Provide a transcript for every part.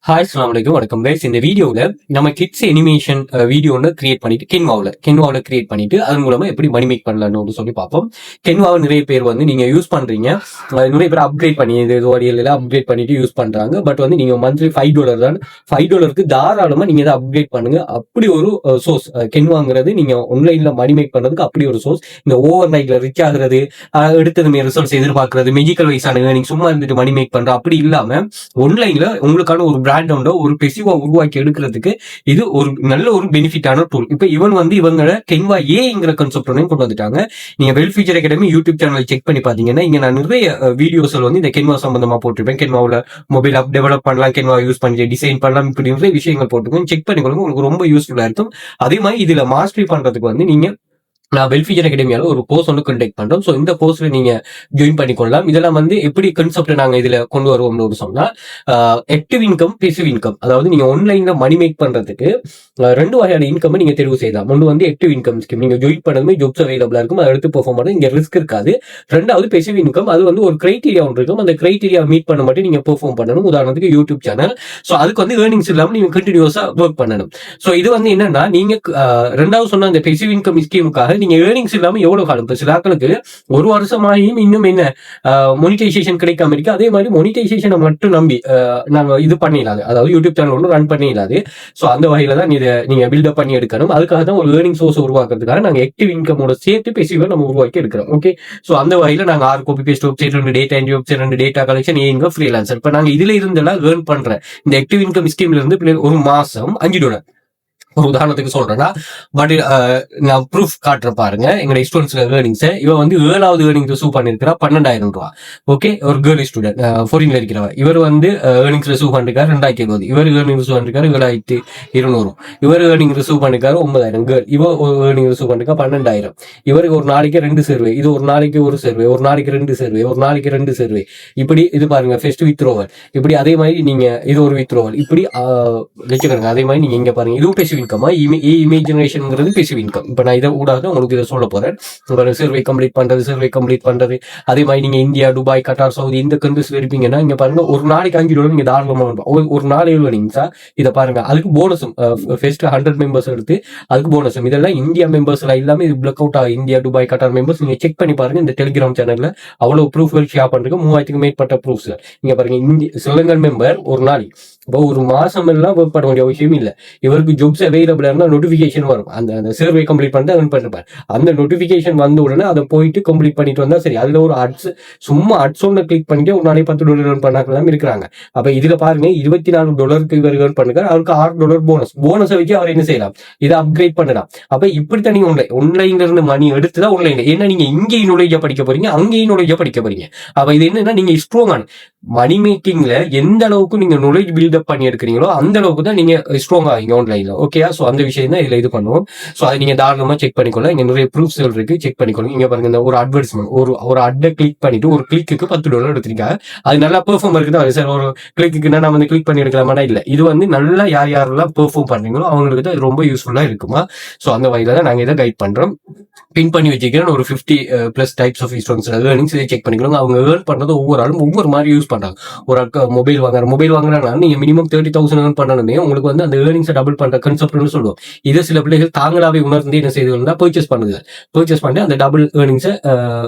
Hi அஸ்ஸலாமு அலைக்கும் வணக்கம் கைஸ். இந்த வீடியோல நம்ம கிட்ஸ் அனிமேஷன் வீடியோ ஒன்று கிரியேட் பண்ணிட்டு கென்வாவில் கிரியேட் பண்ணிட்டு அதன் மூலமா எப்படி மணி மேக் பண்ணலாம்னு சொல்லி பார்ப்போம். கென்வாவை நிறைய பேர் வந்து நீங்க யூஸ் பண்றீங்க, நிறைய பேர் அப்கிரேட் பண்ணி அப்கிரேட் பண்ணிட்டு யூஸ் பண்றாங்க. பட் வந்து நீங்க மந்த்லி $5 தான், $5க்கு தாராளமா நீங்க இதை அப்கிரேட் பண்ணுங்க. அப்படி ஒரு சோர்ஸ் கென்வாங்கிறது நீங்க ஆன்லைன்ல மணி மேக் பண்றதுக்கு அப்படி ஒரு சோர்ஸ். இந்த ஓவர் நைட்ல ரிச் ஆகுறது, எடுத்ததுமே ரிசல்ட்ஸ் எதிர்பார்க்கறது, மெஜிக்கல் வைஸான நீங்க சும்மா இருந்துட்டு மணி மேக் பண்ற அப்படி இல்லாம ஆன்லைன்ல உங்களுக்கான ஒரு பிராண்ட் ஒரு பெசிவா உருவாக்கி எடுக்கிறதுக்கு இது ஒரு நல்ல ஒரு பெனிஃபிட்டான டூல். இப்ப இவங்கள கென்வா ஏங்கிற கான்செப்ட் கொண்டு வந்துட்டாங்க. நீங்க well future academy YouTube channel check பண்ணி பாத்தீங்கன்னா இங்க நான் நிறைய வீடியோஸ் வந்து இந்த கென்வா சம்பந்தமா போட்டிருப்பேன். கென்வாவில் மொபைல் ஆப் டெவலப் பண்ணலாம், கென்வா யூஸ் பண்ணி டிசைன் பண்ணலாம், இப்படி நிறைய விஷயங்கள் போட்டிருக்கோம். செக் பண்ணிக்கொள்ளுங்க, உங்களுக்கு ரொம்ப யூஸ்ஃபுல்லா இருக்கும். அதே மாதிரி இதுல மாஸ்டரி பண்றதுக்கு வந்து நீங்க நான் வெல் ஃபியூச்சர் அகாடமியால ஒரு கோர்ஸ் ஒன்று கண்டக்ட் பண்றோம். ஸோ இந்த கோர்ஸ்ல நீங்க ஜாயின் பண்ணிக்கொள்ளலாம். இதெல்லாம் வந்து எப்படி கான்செப்ட் நாங்க இதுல கொண்டு வருவோம்னு சொன்னா, ஆக்டிவ் இன்கம், பேசிவ் இன்கம். அதாவது நீங்க ஆன்லைன்ல மணி மேக் பண்றதுக்கு ரெண்டு வகையான இன்கம் நீங்க தெரிவு செய்யலாம். ஒன்று வந்து ஆக்டிவ் இன்கம் ஸ்கீம், நீங்க ஜாயின் பண்ணதுமே ஜாப்ஸ் அவைலபிளா இருக்கும், அதை எடுத்து பெர்ஃபார்ம் பண்ண இங்க ரிஸ்க் இருக்காது. ரெண்டாவது பேசிவ் இன்கம், அது வந்து ஒரு கிரைட்டீரியா ஒன்று இருக்கும், அந்த கிரைட்டீரியா மீட் பண்ண மட்டும் நீங்க பெர்ஃபார்ம் பண்ணணும். உதாரணத்துக்கு யூடியூப் சேனல், ஸோ அதுக்கு வந்து ஏர்னிங்ஸ் இல்லாம நீங்க கண்டினியூஸா ஒர்க் பண்ணணும். ஸோ இது வந்து என்னன்னா, நீங்க ரெண்டாவது சொன்ன அந்த பேசிவ் இன்கம் ஸ்கீமுக்காக நீங்க ஏர்னிங்ஸ் இல்லாம எவ்வளவு காலம், இப்ப சில ஆட்களுக்கு ஒரு வருஷமாயும் இன்னும் என்ன மொனிடைசேஷன் கிடைக்காம இருக்கு. அதே மாதிரி மொனிடைசேஷனை மட்டும் நம்பி நாங்க இது பண்ணிடலாது, அதாவது யூடியூப் சேனல் ஒன்று ரன் பண்ணிடலாது. ஸோ அந்த வகையில தான் இதை நீங்க பில்டப் பண்ணி எடுக்கணும். அதுக்காக தான் ஒரு ஏர்னிங் சோர்ஸ் உருவாக்குறதுக்காக நாங்க ஆக்டிவ் இன்கமோட சேர்த்து பேசிவா நம்ம உருவாக்கி எடுக்கிறோம். ஓகே, ஸோ அந்த வகையில நாங்க 6 copy paste website, 2 data entry website, 2 data collection, ஏங்க ஃப்ரீலான்சர். இப்ப நாங்க இதுல இருந்தெல்லாம் ஏர்ன் பண்ற இந்த ஆக்டிவ் இன்கம் ஸ்கீம்ல இருந்து ஒரு மாசம் $5. ஒரு உதாரணத்துக்கு சொல்றேன்னா, பட் நான் ப்ரூஃப் காட்டுற பாருங்க எங்க ஸ்டூடெண்ட்ஸ் ஏர்னிங்ஸ். இவன் வந்து 7வது ஏர்னிங் ரிசீவ் பண்ணிருக்கிறா $12,000. ஓகே, ஒரு கேர்ள் ஸ்டூடெண்ட் ஃபாரின்ல இருக்கிறவா. இவர் வந்து ஏர்னிங்ஸ் ரிசீவ் பண்ணிருக்காரு 2070. இவர் ஏர்னிங் ரிசீவ் பண்ணிருக்காரு 7200. இவர் ஏர்னிங் ரிசீவ் பண்ணிருக்காரு 9000. கேர்ள் இவ ஏர்னிங் ரிசீவ் பண்ணிருக்கா 12,000. இவருக்கு ஒரு நாளைக்கு 2 சர்வே, இது ஒரு நாளைக்கு ஒரு சர்வே, ஒரு நாளைக்கு 2 சர்வே, ஒரு நாளைக்கு 2 சர்வே. இப்படி இது பாருங்க, ஃபர்ஸ்ட் வித்ரோவல். இப்படி அதே மாதிரி நீங்க இது ஒரு வித்ரோவல், இப்படி வச்சுக்கிறங்க. அதே மாதிரி நீங்க இங்க பாருங்க, இதுவும் பேசி இமேஜினேஷன்ங்கிறது பேசிவ் இன்கம். இப்ப நான் இதை ஊடாக உங்களுக்கு இதை சொல்ல போறேன். சர்வே கம்ப்ளீட் பண்றது. அதே மாதிரி நீங்க இந்தியா, துபாய், கட்டார், சவுதி இந்த கண்ட்ரிஸ்ல இருப்பீங்கன்னா இங்க பாருங்க, ஒரு நாளைக்கு $5 நீங்க தாராளமா ஒரு நாளைக்கு நீங்க இதை பாருங்க. அதுக்கு போனஸும் ஃபர்ஸ்ட் 100 மெம்பர்ஸ் எடுத்து அதுக்கு போனஸும். இதெல்லாம் இந்தியா மெம்பர்ஸ்ல இல்லாம இது பிளாக் அவுட் ஆகும். இந்தியா, துபாய், கட்டார் மெம்பர்ஸ் நீங்க செக் பண்ணி பாருங்க. இந்த டெலிகிராம் சேனல்ல அவ்வளவு ப்ரூஃப்கள் ஷேர் பண்றதுக்கு 3000க்கு மேற்பட்ட ப்ரூஃப்ஸ். இங்க பாருங்க, ஸ்ரீலங்கன் மெம்பர் ஒரு நாளைக்கு, இப்போ ஒரு மாசம் எல்லாம் ஒர்க் பண்ண வேண்டிய விஷயம் இல்லை. இவருக்கு ஜாப்ஸ் அவைலபிளா இருந்தா நோட்டிபிகேஷன் வரும். அந்த சர்வே கம்ப்ளீட் பண்ணிட்டு அவன் பண்ணிருப்பார். அந்த நோட்டிபிகேஷன் வந்த உடனே அதை போயிட்டு கம்ப்ளீட் பண்ணிட்டு வந்தா சரி. அதுல ஒரு அட்ஸ், சும்மா அட்ஸ் ஒன்று கிளிக் பண்ணிட்டு ஒரு நாளைக்கு $10 பண்ணாக்கலாம் இருக்கிறாங்க. அப்ப இதுல பாருங்க, $24 இவர் ஏர்ன் பண்ணுறாரு. அவருக்கு $6 போனஸை வச்சு அவர் என்ன செய்யலாம், இதை அப்கிரேட் பண்ணலாம். அப்ப இப்படித்தான் நீங்க ஆன்லைன்ல இருந்து மணி எடுத்துதான் ஆன்லைன்ல, ஏன்னா நீங்க இங்கேயும் நுழைஞ்ச படிக்க போறீங்க, அங்கேயும் நுழைஞ்ச படிக்க போறீங்க. அப்ப இது என்னன்னா, நீங்க ஸ்ட்ராங்கான மணி மேக்கிங்ல எந்த அளவுக்கு நீங்க நாலேஜ் பில்டப் பண்ணி எடுக்கிறீங்களோ அந்த அளவுக்கு தான் நீங்க ஸ்ட்ராங் ஆகிங்க ஆன்லைன்ல. ஓகேயா, சோ அந்த விஷயம் தான் இதுல இது பண்ணுவோம். சோ அதை நீங்க தாராளமா செக் பண்ணிக்கொள்ள. இங்க நிறைய ப்ரூஃப்ஸ் இருக்கு, செக் பண்ணிக்கொள்ளுங்க. இங்க பாருங்க, இந்த ஒரு அட்வர்டைஸ்மெண்ட், ஒரு அட்டை கிளிக் பண்ணிட்டு ஒரு கிளிக்கு $10 எடுத்திருக்காங்க. அது நல்லா பெர்ஃபார்ம் இருக்குதான் சார். ஒரு கிளிக்கு நம்ம வந்து கிளிக் பண்ணி எடுக்கலாமா? இல்ல, இது வந்து நல்லா யாரெல்லாம் பெர்ஃபார்ம் பண்றீங்களோ அவங்களுக்கு தான் ரொம்ப யூஸ்ஃபுல்லா இருக்குமா. சோ அந்த வகையில தான் நாங்க இதை கைட் பண்றோம். பின் பண்ணி வச்சுக்கிறேன் ஒரு 50+ டைப்ஸ் ஆஃப் ஸ்டூடெண்ட்ஸ் ஏர்னிங்ஸ். இதை செக் பண்ணிக்கணும். அவங்க ஏர்ன் பண்றது ஒவ்வொரு ஆளும் ஒவ்வொரு மாதிரி யூஸ் பண்றாங்க. ஒரு மொபைல் வாங்குறாங்கன்னா நீங்க மினிமம் 30,000 ஏர்ன் பண்ணணுமே உங்களுக்கு வந்து அந்த ஏர்னிங்ஸை டபுள் பண்ற கான்செப்ட்னு சொல்லுவோம். இதை சில பிள்ளைகள் தாங்களாவே உணர்ந்து என்ன செய்து பர்ச்சேஸ் பண்ணி அந்த டபுள் ஏர்னிங்ஸை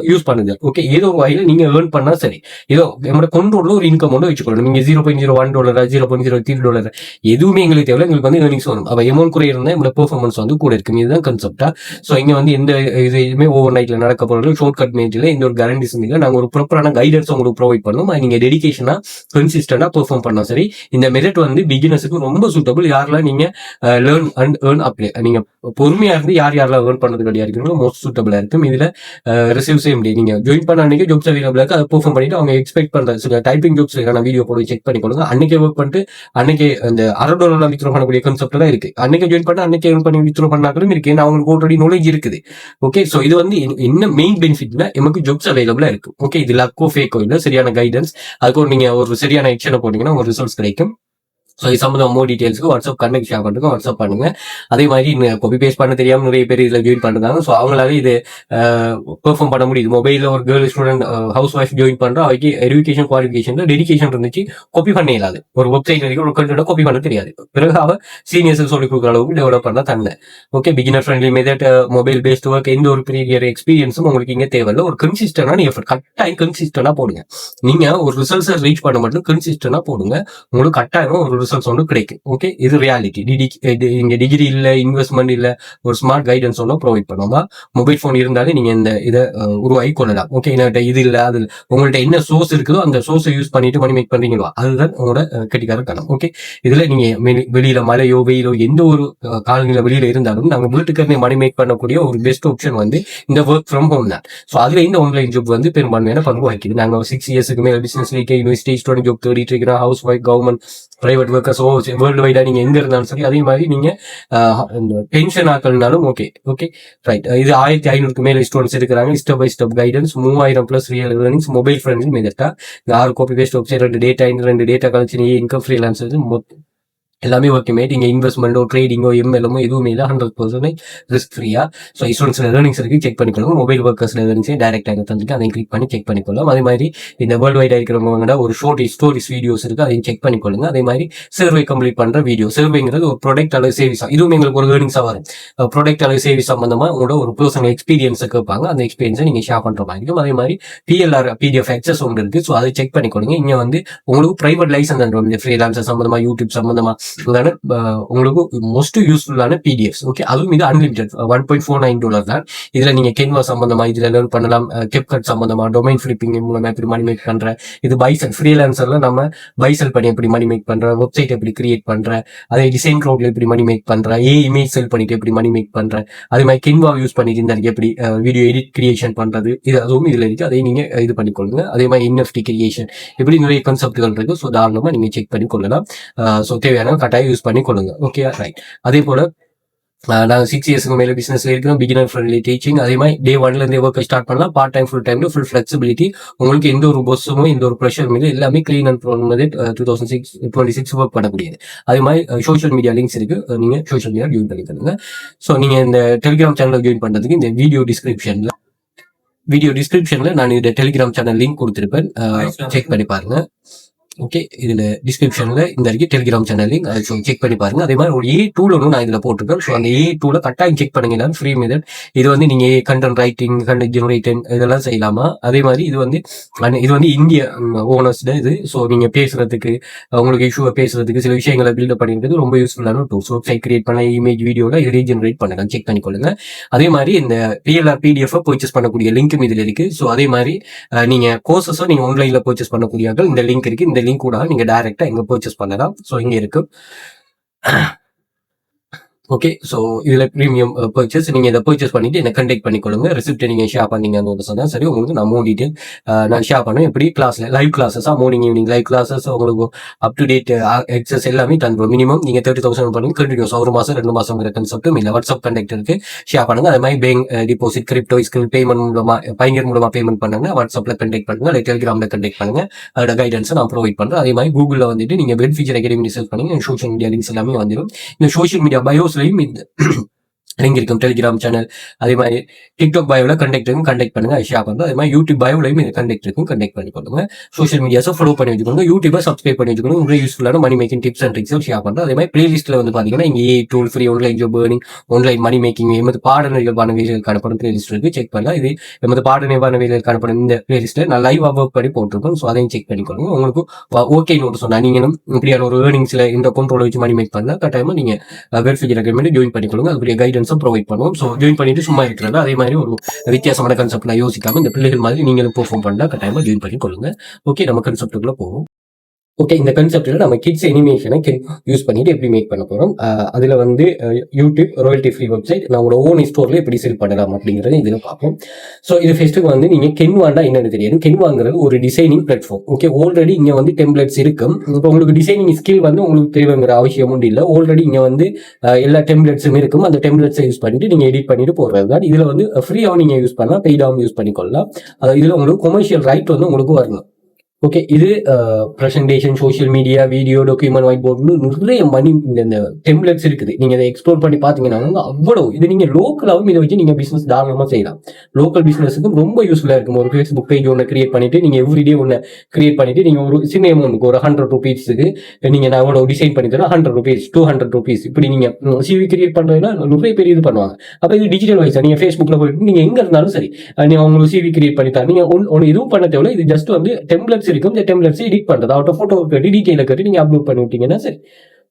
யூஸ் பண்ணுங்க. ஓகே, ஏதோ ஒரு வகையில் நீங்க ஏர்ன் பண்ணா சரி. ஏதோ நம்மளோட கொண்டோட ஒரு இன்கம் ஒன்று வச்சுக்கணும். நீங்க $0.01, $0.03 எதுவுமே எங்களுக்கு தேவை, எங்களுக்கு வந்து ஏர்னிங்ஸ் வரும். அப்ப எமௌண்ட் குறைய இருந்தா நம்மளோட பெர்ஃபார்மன்ஸ் வந்து கூட இருக்கும். இதுதான் கான்செப்டா. ஸோ இங்க வந்து எந்த இதுவுமே ஓவர் நைட்ல நடக்க போறது ஷார்ட் கட் மேஜ்ல இந்த ஒரு கேரண்டிஸ் இல்லை. நாங்க ஒரு ப்ராப்பரான கைடன்ஸ் உங்களுக்கு ப்ரொவைட் பண்ணுவோம். நீங்க டெடிகேஷனா கன்சிஸ்டன்டா பெர்ஃபார்ம் பண்ணா சரி. இந்த மெத்தட் வந்து பிகினர்ஸுக்கு ரொம்ப சூட்டபிள். யாரெல்லாம் நீங்க லேர்ன் அண்ட் ஏர்ன் அப்ளை, நீங்க பொறுமையா இருந்து யாரெல்லாம் ஏர்ன் பண்ணது கிடையாது மோஸ்ட் சூட்டபிளா இருக்கும். இதுல ரிசீவ் செய்ய முடியும். நீங்க ஜாயின் பண்ண அன்னைக்கு ஜாப்ஸ் அவைலபிளா இருக்கு, அதை பெர்ஃபார்ம் பண்ணிட்டு அவங்க எக்ஸ்பெக்ட் பண்ற சில டைப்பிங் ஜாப்ஸ் வீடியோ போட்டு செக் பண்ணி கொடுங்க. அன்னைக்கு ஒர்க் பண்ணிட்டு அன்னைக்கு அந்த $6 வித்ரோ பண்ணக்கூடிய கான்செப்ட் தான் இருக்கு. அன்னைக்கு ஜாயின் பண்ண அன்னைக்கு ஏர்ன் பண்ணி வித்ரோ பண்ணாலும் இருக்கு. ஏன்னா அவங்களுக்கு ஆல்ரெடி நாலேஜ் இருக்குது. ஓகே, சோ இது வந்து என்ன மெயின் பெனிஃபிட்னா நமக்கு ஜாப்ஸ் அவைலபிளா இருக்கு. ஓகே, இது லக்கோ ஃபேக்கோ இல்ல, சரியான கைடன்ஸ், அதுக்கு நீங்க ஒரு சரியான ஆக்ஷனை போட்டீங்கன்னா ஒரு ரிசல்ட்ஸ் கிடைக்கும். ஸோ இது சம்மந்தம் மோர் டீடைல்ஸ்க்கு வாட்ஸ்அப் கண்டெக்ட் ஷேர் பண்ணுறதுக்கு வாட்ஸ்அப் பண்ணுங்க. அதே மாதிரி காப்பி பேஸ்ட் பண்ண தெரியாமல் நிறைய பேர் இதில் ஜாயின் பண்ணுறாங்க. ஸோ அவங்களால இது பெர்ஃபார்ம் பண்ண முடியுது. மொபைலில் ஒரு girl student house wife join பண்ணுறோம், அவைக்கு எஜுகேஷன் குவாலிஃபிகேஷன் டெடிகேஷன் இருந்துச்சு, காப்பி பண்ண இயலாது. ஒரு வெப்சைட் வரைக்கும் ஒரு கண்டென்ட்டை காப்பி பண்ண தெரியாது. பிறகு அவ சீனியர்ஸ் சொல்லிக் கொடுக்குற அளவுக்கு டெவலப் பண்ண தன்னை. Okay, beginner friendly method, mobile based work, எந்த ஒரு ப்ரீவியர் எக்ஸ்பீரியன்ஸும் உங்களுக்கு இங்கே தேவையில்லை. ஒரு கன்சிஸ்டன்டான எஃபர்ட் கட்டாயம் கன்சிஸ்டன்டா போடுங்க. நீங்க ஒரு ரிசல்ட்ஸை ரீச் பண்ண மட்டும் கன்சிஸ்டன்டா போடுங்க, உங்களுக்கு கட்டாயம் ஒரு ரிசல்ட்ஸ் ஒன்று கிடைக்கும். ஓகே, இது ரியாலிட்டி. இங்க டிகிரி இல்ல, இன்வெஸ்ட்மெண்ட் இல்ல, ஒரு ஸ்மார்ட் கைடன்ஸ் ஒன்று ப்ரொவைட் பண்ணுவோமா. மொபைல் ஃபோன் இருந்தாலே நீங்க இந்த இதை உருவாக்கி கொள்ளலாம். ஓகே, என்கிட்ட இது இல்ல, அது உங்கள்ட்ட என்ன சோர்ஸ் இருக்குதோ அந்த சோர்ஸை யூஸ் பண்ணிட்டு மணி மேக் பண்றீங்களோ அதுதான் உங்களோட கெட்டிக்கார கணம். ஓகே, இதுல நீங்க வெளியில மழையோ வெயிலோ எந்த ஒரு காலநிலை வெளியில இருந்தாலும் நாங்க வீட்டுக்கு மணி மேக் பண்ணக்கூடிய ஒரு பெஸ்ட் ஆப்ஷன் வந்து இந்த ஒர்க் ஃப்ரம் ஹோம் தான். ஸோ அதுல இந்த ஆன்லைன் ஜாப் வந்து பெரும்பான்மையான பங்கு வகிக்குது. நாங்கள் 6 இயர்ஸ்க்கு மேல பிசினஸ் யூனிவர்சிட்டி ஸ்டூடெண்ட் ஜாப் தேடிட்டு இருக்கிறோம். House wife, government, private workers, world வைடா நீங்க எங்க இருந்தாலும் சரி. அதே மாதிரி நீங்க பென்ஷன் ஆக்கள்னாலும் ஓகே. Okay, right. இது 1500க்கு மேல ஸ்டூடெண்ட்ஸ் இருக்கிறாங்க. Step by step guidance, 3000+ real learnings, mobile friendly மெத்தடா. இந்த 6 copy paste website, 2 data collection, income freelancer எல்லாமே ஒர்க் மேட். இங்கே இன்வெஸ்ட்மெண்ட்டோ ட்ரேடிங்கோ எம்எல்எமோ எதுவுமே இல்லை, 100% ரிஸ்க் ஃப்ரீயா. ஸோ ஸ்டூடெண்ட்ஸ் லேர்னிங்ஸ் இருக்கு, செக் பண்ணிக்கொள்ளும். மொபைல் ஒர்க்கர்ஸ் லேர்னிங்ஸே டேரக்டாக அங்கே தந்துட்டு அதை கிளிக் பண்ணி செக் பண்ணிக்கொள்ளலாம். அதே மாதிரி இந்த வேர்ல்டு வைடாக இருக்கிறவங்க ஒரு ஸ்டோரிஸ் வீடியோஸ் இருக்கு, அதையும் செக் பண்ணிக்கொள்ளுங்க. அதே மாதிரி சர்வே கம்ப்ளீட் பண்ற வீடியோ. சர்வேங்கிறது ஒரு ப்ராடக்ட் அல்லது சர்வீஸ், இதுவும் எங்களுக்கு ஒரு ஏர்னிங்ஸாக வரும். ப்ராடக்ட் அல்லது சர்வீஸ் சம்பந்தமா உங்களோட ஒரு பர்சனல் எக்ஸ்பீரியன்ஸை கேட்பாங்க, அந்த எக்ஸ்பீரியன்ஸை நீங்க ஷேர் பண்ற மாதிரி இருக்கும். அதே மாதிரி பிஎல்ஆர் பிடிஎஃப் ஆக்சஸ் ஒன்று இருக்கு, ஸோ அதை செக் பண்ணிக்கொள்ளுங்க. இங்க வந்து உங்களுக்கு பிரைவேட் லைசன்ஸ் தந்துடும், இந்த ஃப்ரீலான்சர் சம்பந்தமா, யூடியூப் சம்பந்தமா உங்களுக்கு மோஸ்ட் யூஸ்ஃபுல்லான பிடிஎஃப்ஸ். ஓகே, அதுவும் இது அன்லிமிடெட் $1.49 தான். இதுல நீங்க கேன்வா சம்பந்தமா இதுல லேர்ன் பண்ணலாம், கெப்கட் சம்பந்தமா, டொமைன் ஃபிளிப்பிங் மூலமா எப்படி மணி மேக் பண்ற, இது பைசல் ஃப்ரீலான்சர்ல நம்ம பைசல் பண்ணி எப்படி மணி மேக் பண்ற, வெப்சைட் எப்படி கிரியேட் பண்ற, அதே டிசைன் க்ளவுட்ல எப்படி மணி மேக் பண்ற, இமேஜ் செல் பண்ணிட்டு எப்படி மணி மேக் பண்ற, அதே மாதிரி கேன்வா யூஸ் பண்ணிட்டு இந்த எப்படி வீடியோ எடிட் கிரியேஷன் பண்றது, இது அதுவும் இதுல இருக்கு. அதை நீங்க இது பண்ணிக்கொள்ளுங்க. அதே மாதிரி NFT கிரியேஷன், இப்படி நிறைய கான்செப்ட்கள் இருக்கு. ஸோ தாராளமா நீங்க செக் பண்ணி கொள்ளலாம். ஸோ தேவையான கட்டாயம் யூஸ் பண்ணி கொள்ளுங்க. Okay, right. அதே போல நாங்கள் 6 இயர்ஸ்க்கு மேலே பிசினஸ்ல இருக்கிறோம். Beginner friendly teaching. அதே மாதிரி டே 1ல இருந்தே ஒர்க் ஸ்டார்ட் பண்ணலாம். பார்ட் டைம், ஃபுல் டைம்ல ஃபுல் ஃபிளெக்சிபிலிட்டி. உங்களுக்கு எந்த ஒரு பொஸ்ஸுமோ எந்த ஒரு ப்ரெஷரும் இல்லை. எல்லாமே clean and proven method 2026 work பண்ணக்கூடியது. அதே மாதிரி சோஷியல் மீடியா லிங்க்ஸ் இருக்கு, நீங்க சோஷியல் மீடியா ஜாயின் பண்ணிக்கணுங்க. ஸோ நீங்க இந்த டெலிகிராம் சேனல் ஜாயின் பண்றதுக்கு இந்த வீடியோ டிஸ்கிரிப்ஷன்ல நான் இந்த டெலிகிராம் சேனல் லிங்க் கொடுத்துருப்பேன், செக் பண்ணி பாருங்க. ஓகே, இதுல டிஸ்கிரிப்ஷன்ல இந்த வரைக்கும் டெலிகிராம் சேனல் லிங்க் செக் பண்ணி பாருங்க. அதே மாதிரி ஒரு டூல் ஒன்று நான் இதுல போட்டிருக்கேன். ஸோ அந்த டூலை கட்டாயம் செக் பண்ணுங்க, ஃப்ரீ மெத்தட். இது வந்து நீங்க கண்டென்ட் ரைட்டிங், கண்டென்ட் ஜெனரேட்டிங் இதெல்லாம் செய்யலாமா. அதே மாதிரி இது வந்து இந்திய ஓனர்ஸ் இது. ஸோ நீங்க பேசுறதுக்கு, உங்களுக்கு இஷ்யூவை பேசுறதுக்கு, சில விஷயங்களை பில்டப் பண்ணிக்கிறது ரொம்ப யூஸ்ஃபுல்லான டூல். ஸோ வெப்சைட் கிரியேட் பண்ண, இமேஜ் வீடியோல இது ரீஜெனரேட் பண்ணலாம், செக் பண்ணிக்கொள்ளுங்க. அதே மாதிரி இந்த பிஎல்ஆர் பிடிஎஃப் பர்ச்சேஸ் பண்ணக்கூடிய லிங்க்கும் இதுல இருக்கு. ஸோ அதே மாதிரி நீங்க கோர்சஸும் நீங்க ஆன்லைன்ல பர்ச்சேஸ் பண்ணக்கூடியவர்கள் இந்த லிங்க் இருக்கு. இந்த லிங்க் கூட நீங்க டைரக்டா எங்க பர்ச்சேஸ் பண்ணலாம். சோ இங்க இருக்கு. ஓகே, ஸோ இதுல ப்ரீமியம் பர்ச்சேஸ், நீங்க இதை பர்ச்சேஸ் பண்ணிட்டு என்ன கண்டெக்ட் பண்ணிக்கொள்ளுங்க. ரெசிப்ட் நீங்க ஷேர் பண்ணீங்கன்னு சொன்னா சரி, உங்களுக்கு நான் மோர் டீடைல் நான் ஷேர் பண்ணுவேன். எப்படி கிளாஸ்ல லைவ் கிளாஸஸா, மார்னிங் ஈவினிங் லைவ் கிளாஸஸ், உங்களுக்கு அப் டு டேட் எக்ஸஸ் எல்லாமே தந்துடும். மினிமம் நீங்க 30,000 பண்ணி கண்டினியூஸ் 1 மாசம் 2 மாசம்ங்கிற கன்செப்டும் இல்லை. வாட்ஸ்அப் கண்டெக்ட் இருக்கு, ஷேர் பண்ணுங்க. அதே மாதிரி bank deposit, crypto, skill payment மூலமா, பயங்கர் மூலமா பேமெண்ட் பண்ணுங்க. வாட்ஸ்அப்ல கண்டெக்ட் பண்ணுங்க, இல்லை டெலிகிராம்ல கண்டெக்ட் பண்ணுங்க. அதோட கைடன்ஸ் நான் ப்ரொவைட் பண்றேன். அதே மாதிரி கூகுள்ல வந்துட்டு நீங்க வெப் ஃபீச்சர் அகாடமி ரிசர்ச் பண்ணி சோஷியல் மீடியா லிங்க்ஸ் எல்லாமே வந்துடும். இந்த சோஷியல் மீடியா பயோஸ்லயும் லிங்க் இருக்கும், டெலிகிராம் சேனல். அதே மாதிரி டிக்டாக் பயோல கண்டெக்ட் பண்ணுங்க, ஷேர் பண்ணுங்க. அதே மாதிரி யூடியூப் பயோலையும் கண்டெக்ட் பண்ணி கொடுங்க. சோஷியல் மீடியாஸை ஃபாலோ பண்ணி வச்சுக்கோங்க, யூடியூபை சப்ஸ்கிரைப் பண்ணி வச்சுக்கணும். உங்களுக்கு யூஸ்ஃபுல்லான money making tips and tricks share பண்ணுறோம். அதே மாதிரி பிளேலிஸ்ட்ல வந்து பாத்தீங்கன்னா இங்கே tool free online job earning, online money making, எமது பாடநெறிகளுக்கான வேலைகள் காணப்படும் பிளேலிஸ்ட் இருக்கு, செக் பண்ணலாம். இது எமது பாடநெறிவான வேலைகள் காணப்படும் இந்த பிளேலிஸ்ட்ல நான் லைவ் ஒர்க் பண்ணி போட்டிருக்கோம். ஸோ அதையும் செக் பண்ணிக்கொள்ளுங்க. உங்களுக்கு ஓகே நோட்டு சொன்னா நீங்களும் இப்படியான ஒரு ஏர்னிங்ஸ்ல இந்த கண்ட்ரோல் வச்சு மணி மேக் பண்ணலாம். கட்டாயமா நீங்க வெப் ஃபீச்சர் அகாடமி ஜாயின் பண்ணிக்கொள்ளுங்க. அதுக்குரிய கைடன்ஸும் ப்ரொவைட் பண்ணுவோம். ஸோ ஜாயின் பண்ணிட்டு சும்மா இருக்கிறது, அதே மாதிரி ஒரு வித்தியாசமான கான்செப்ட்ல யோசிக்காம இந்த பிள்ளைகள் மாதிரி நீங்களும் பெர்ஃபார்ம் பண்ணா கட்டாயமா ஜாயின் பண்ணி கொள்ளுங்க. ஓகே, நம்ம கான்செப்டுக்குள்ள போவோம். ஓகே, இந்த கான்செப்ட்ல நம்ம கிட்ஸ் அனிமேஷனை யூஸ் பண்ணிட்டு எப்படி மேக் பண்ண போறோம். அதுல வந்து யூடியூப் ராயல்டி ஃப்ரீ வெப்சைட் நம்மளோட ஓன் ஸ்டோர்ல எப்படி செல் பண்ணலாம் அப்படிங்கறத இதுல பார்ப்போம். ஸோ இது ஃபர்ஸ்ட்டுக்கு வந்து நீங்க கென்வாண்டா என்னன்னு தெரியும். கென்வாங்கிறது ஒரு டிசைனிங் பிளாட்ஃபார்ம். ஓகே, ஆல்ரெடி இங்க வந்து டெம்ப்ளேட்ஸ் இருக்கும். இப்போ உங்களுக்கு டிசைனிங் ஸ்கில் வந்து உங்களுக்கு தேவைங்கிற அவசியம் உண்டு இல்லை. ஆல்ரெடி இங்க வந்து எல்லா டெம்ப்ளேட்ஸும் இருக்கும். அந்த டெம்ப்ளேட்ஸை யூஸ் பண்ணிட்டு நீங்க எடிட் பண்ணிட்டு போடுறது தான். இதுல வந்து ஃப்ரீயாகவும் நீங்க யூஸ் பண்ணலாம், பெய்டாகவும் யூஸ் பண்ணிக்கொள்ளலாம். இதுல உங்களுக்கு கொமர்ஷியல் ரைட் வந்து உங்களுக்கு வரணும். ஓகே, இது presentation, social media, video, document, white board நிறைய மணி இந்த டெம்ப்ளேட்ஸ் இருக்குது. நீங்க அதை எக்ஸ்ப்ளோர் பண்ணி பாத்தீங்கன்னா அவ்வளவு இது நீங்க லோக்கலாவும் இதை வச்சு நீங்க பிசினஸ் தாராளமா செய்யலாம். லோக்கல் பிசினஸுக்கும் ரொம்ப யூஸ்ஃபுல்லா இருக்கும். ஒரு ஃபேஸ்புக் பேஜ் ஒன்று கிரியேட் பண்ணிட்டு நீங்க எவ்ரிடே ஒன்று கிரியேட் பண்ணிட்டு நீங்க ஒரு சின்ன அமௌண்ட் ஒரு 100 rupeesக்கு நீங்க நான் அவ்வளோ டிசைன் பண்ணி தரேன், 100 rupees 200 rupees இப்படி நீங்க சிவி கிரியேட் பண்றதுன்னா நிறைய பேர் இது பண்ணுவாங்க. அப்ப இது டிஜிட்டல் வைஸா நீங்க ஃபேஸ்புக்ல போயிட்டு நீங்க எங்க இருந்தாலும் சரி நீங்க உங்களுக்கு சிவி கிரியேட் பண்ணி தரேன். நீங்க ஒன்று இதுவும் பண்ண தேவையில்ல. இது ஜஸ்ட் வந்து டெம்ப்ளேட்ஸ் இருக்கும். இந்த டெம்ப்ளேட்ஸ் எடிட் பண்றது அவட்ட போட்டோ கட்டி டீடைல கட்டி நீங்க அப்லோட் பண்ணி விட்டீங்கன்னா சரி.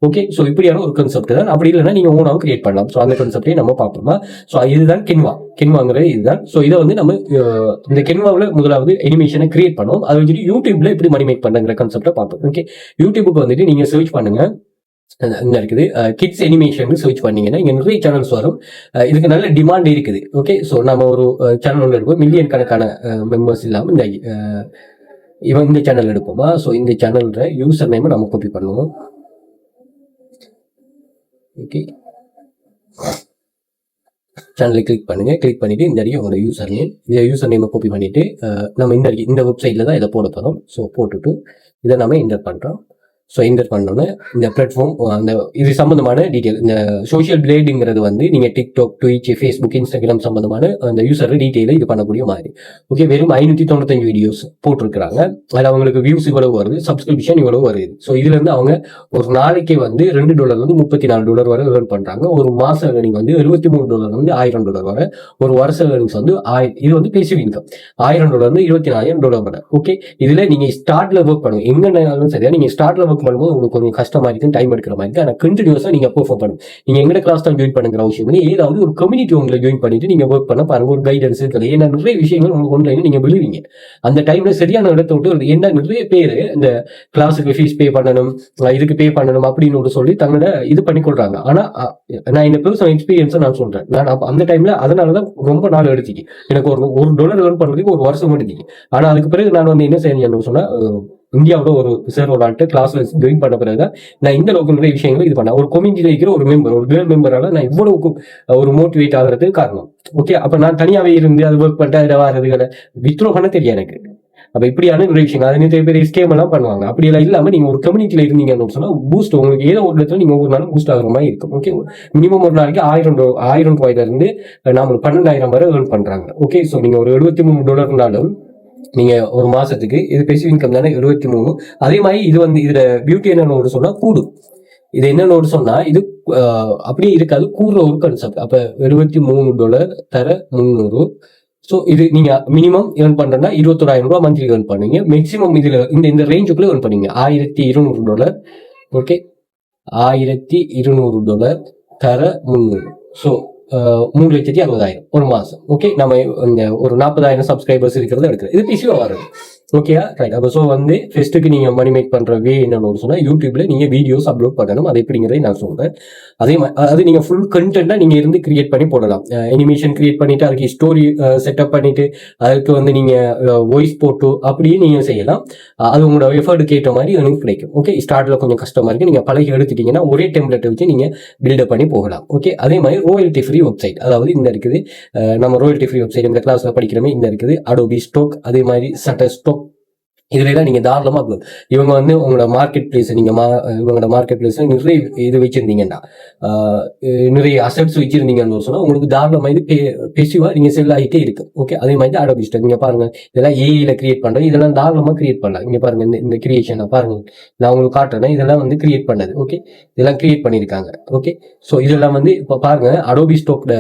ஓகே, ஸோ இப்படியான ஒரு கான்செப்ட் தான். அப்படி இல்லைன்னா நீங்க ஓனாவும் கிரியேட் பண்ணலாம். ஸோ அந்த கான்செப்டே நம்ம பார்ப்போமா. ஸோ இதுதான் கென்வாங்கிறது இதுதான். ஸோ இதை வந்து நம்ம இந்த கென்வாவில் முதலாவது அனிமேஷனை கிரியேட் பண்ணுவோம். அதை வச்சுட்டு யூடியூப்ல எப்படி மணி மேக் பண்ணுங்கிற கான்செப்டை பார்ப்போம். ஓகே, யூடியூபுக்கு வந்துட்டு நீங்க சர்ச் பண்ணுங்க. இந்த இருக்குது கிட்ஸ் அனிமேஷன் சர்ச் பண்ணீங்கன்னா இங்க நிறைய சேனல்ஸ் வரும். இதுக்கு நல்ல டிமாண்ட் இருக்குது. ஓகே, ஸோ நம்ம ஒரு சேனல் ஒன்று எடுப்போம். மில்லியன் கணக்கான மெம்பர்ஸ் இல்லாமல் இந்த சேனல் எடுப்போமா. ஸோ இந்த சேனல்ல யூசர் நேம் நம்ம காப்பி பண்ணுவோம். ஓகே, சேனலை கிளிக் பண்ணுங்க. கிளிக் பண்ணிட்டு இந்த உங்களோட யூசர் நேமை காப்பி பண்ணிட்டு நம்ம இந்த வெப்சைட்ல தான் இதை போட போறோம். ஸோ போட்டுட்டு இதை நம்ம என்டர் பண்றோம். ஸோ என்டர் பண்ணோன்னே இந்த பிளாட்ஃபார்ம் அந்த இது சம்பந்தமான டீட்டெயில் இந்த சோஷியல் பிளேடுங்கிறது வந்து நீங்கள் டிக்டாக், ட்விட்ச், ஃபேஸ்புக், இன்ஸ்டாகிராம் சம்பந்தமான அந்த யூசர் டீட்டெயிலை இது பண்ணக்கூடிய மாதிரி. ஓகே, வெறும் 595 வீடியோஸ் போட்டிருக்கிறாங்க. அதில் அவங்களுக்கு வியூஸ் இவ்வளவு வருது, சப்ஸ்கிரிப்ஷன் இவ்வளவு வருது. ஸோ இதுல இருந்து அவங்க ஒரு நாளைக்கு வந்து $2 வந்து $34 வரை ஏர்ன் பண்றாங்க. ஒரு மாச ஏர்னிங் வந்து $73 வந்து $1000 வரை. ஒரு வருஷ ஏர்னிங்ஸ் வந்து இது வந்து பேசிவ் இன்கம் $1000 வந்து $24,000 வரை. ஓகே, இதுல நீங்க ஸ்டார்ட்ல ஒர்க் பண்ணுங்க. எங்கன்னாலும் சரியா நீங்க ஸ்டார்ட்ல ஒர்க் பண்ணும்போது உங்களுக்கு கொஞ்சம் கஷ்டமா இருக்கு, டைம் எடுக்கிற மாதிரி இருக்கு. ஆனா கண்டினியூஸா நீங்க பெர்ஃபார்ம் பண்ணுங்க. நீங்க எங்க கிளாஸ் தான் ஜாயின் பண்ணுங்கிற அவசியம் இல்லை. ஏதாவது ஒரு கம்யூனிட்டி உங்களை ஜாயின் பண்ணிட்டு நீங்க ஒர்க் பண்ண பாருங்க. ஒரு கைடன்ஸ் இருக்குது. ஏன்னா நிறைய விஷயங்கள் உங்களுக்கு ஒன்றையும் நீங்க விழுவீங்க. அந்த டைம்ல சரியான இடத்த விட்டு என்ன நிறைய பேர் இந்த கிளாஸுக்கு ஃபீஸ் பே பண்ணணும், இதுக்கு பே பண்ணணும் அப்படின்னு சொல்லி தங்களோட இது பண்ணி கொள்றாங்க. ஆனா நான் இந்த பர்சனல் எக்ஸ்பீரியன்ஸை நான் சொல்றேன். நான் அந்த டைம்ல அதனாலதான் ரொம்ப நாள் எடுத்துக்கு எனக்கு ஒரு $1 ஏர்ன் பண்றதுக்கு ஒரு வருஷம் எடுத்துக்கு. ஆனா அதுக்கு பிறகு நான் வந்து என்ன செய்யணும் சொன்னா இந்தியாவோட ஒரு சாரோட கிளாஸ்ல ஜாயின் பண்ண பிறகு நான் இந்த அளவுக்கு நிறைய விஷயங்கள் இது பண்ணேன். ஒரு கம்யூனிட்டியில இருக்கிற ஒரு மெம்பர், ஒரு கேர்ள் மெம்பரால நான் இவ்வளவுக்கு ஒரு மோட்டிவேட் ஆகிறதுக்கு காரணம். ஓகே, அப்ப நான் தனியாவே இருந்து அது ஒர்க் பண்ணிட்டு அதில் வரதுகளை வித்ரோ பண்ண தெரியும் எனக்கு. அப்ப இப்படியான நிறைய விஷயங்கள் அது நிறைய பேர் ஸ்கேம் எல்லாம் பண்ணுவாங்க. அப்படி எல்லாம் இல்லாம நீங்க ஒரு கம்யூனிட்டியில இருந்தீங்கன்னு சொன்னா பூஸ்ட் உங்களுக்கு ஏதோ ஒரு இடத்துல நீங்க ஒவ்வொரு நாளும் பூஸ்ட் ஆகிற மாதிரி இருக்கும். ஓகே, மினிமம் ஒரு நாளைக்கு $1000 இருந்து நாம 12,000 வரை ஏர்ன் பண்றாங்க. ஓகே, ஸோ நீங்க ஒரு $73 நீங்க ஒரு மாசத்துக்கு இது பேசிவ் இன்கம் தானே 73. அதே மாதிரி இது வந்து இதுல பியூட்டி என்னன்னு சொன்னா கூடும். இது என்னன்னு சொன்னா இது அப்படியே இருக்காது, கூடுற ஒரு கான்செப்ட். அப்ப $73 தர 300. ஸோ இது நீங்க மினிமம் ஏர்ன் பண்றேன்னா $21,000 மந்த்லி ஏர்ன் பண்ணுவீங்க. மேக்சிமம் இதுல இந்த ரேஞ்சுக்குள்ள ஏர்ன் பண்ணுவீங்க. $1,200. ஓகே, $1,200 தர 300. ஸோ 3,60,000 ஒரு மாசம். ஓகே, நம்ம இந்த ஒரு 40,000 சப்ஸ்கிரைபர்ஸ் இருக்கிறத எடுக்கிறோம். இது பிசிவா வருது. ஓகேயா, ரைட். அப்போ ஸோ வந்து ஃபெஸ்ட்டுக்கு நீங்க மணி மேக் பண்ற வே என்னன்னு சொன்னா யூடியூப்ல நீங்க வீடியோஸ் அப்லோட் பண்ணணும். அது எப்படிங்கிறதை நான் சொல்றேன். அதே மாதிரி அது நீங்க ஃபுல் கண்டென்ட்டா நீங்க இருந்து கிரியேட் பண்ணி போடலாம். அனிமேஷன் கிரியேட் பண்ணிட்டு அதுக்கு ஸ்டோரி செட்டப் பண்ணிட்டு அதுக்கு வந்து நீங்க வாய்ஸ் போட்டு அப்படியே நீங்க செய்யலாம். அது உங்களோட எஃபர்ட்டுக்கு ஏற்ற மாதிரி எனக்கு கிடைக்கும். ஓகே, ஸ்டார்ட்ல கொஞ்சம் கஷ்டமா இருக்கு. நீங்க பழகி எடுத்துட்டீங்கன்னா ஒரே டெம்ப்ளேட்டை வச்சு நீங்க பில்டப் பண்ணி போகலாம். ஓகே, அதே மாதிரி ராயல்டி ஃப்ரீ வெப்சைட், அதாவது இந்த இருக்குது நம்ம ராயல்டி ஃப்ரீ வெப்சைட் இந்த கிளாஸ்ல படிக்கிறோமே இந்த இருக்குது அடோபி ஸ்டாக், அதே மாதிரி சட்டர் ஸ்டாக். இதுல எல்லாம் நீங்க தாராளமா இவங்க வந்து உங்களோட மார்க்கெட் பிளேஸ் நீங்க இவங்களோட மார்க்கெட் பிளேஸ் நிறைய இது வச்சிருந்தீங்கன்னா நிறைய அசெட்ஸ் வச்சிருந்தீங்கன்னு சொன்னா உங்களுக்கு தாராளமா இது பெசிவா நீங்க செல் ஆகிட்டே இருக்கு. ஓகே, அதே மாதிரி அடோபி ஸ்டாக் நீங்க பாருங்க, இதெல்லாம் ஏஐல கிரியேட் பண்றது, இதெல்லாம் தாராளமா கிரியேட் பண்ணலாம். இங்க பாருங்க இந்த கிரியேஷன் பாருங்க, நான் உங்களுக்கு காட்டுறேன். இதெல்லாம் வந்து கிரியேட் பண்ணது. ஓகே, இதெல்லாம் கிரியேட் பண்ணிருக்காங்க. ஓகே, ஸோ இதெல்லாம் வந்து இப்ப பாருங்க அடோபி ஸ்டாக்ல